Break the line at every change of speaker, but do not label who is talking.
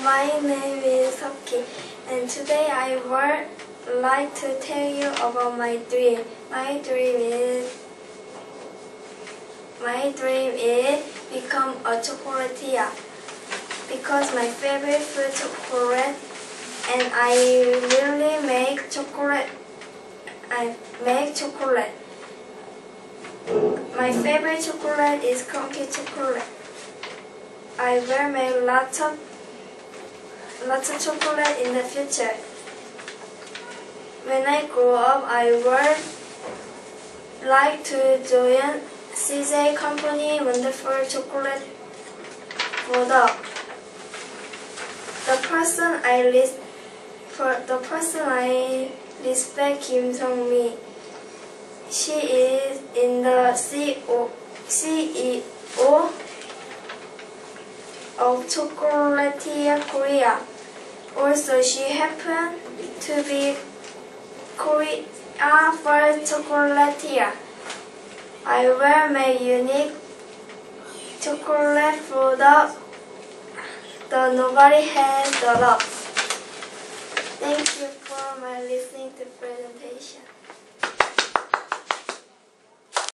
my name is Seokki, and today I would like to tell you about my dream. My dream is become a chocolatier because my favorite food chocolate, and I really make chocolate. I make chocolate. My favorite chocolate is Cookie chocolate. I will make lots of chocolate in the future. When I grow up, I would like to join CJ Company Wonderful Chocolate product. The person I respect, Kim Sung-mi. She is in the CEO of Chocolatier Korea. Also, she happened to be Korea's first chocolatier. I will make unique chocolate product that nobody has the love. Thank you for my listening to presentation.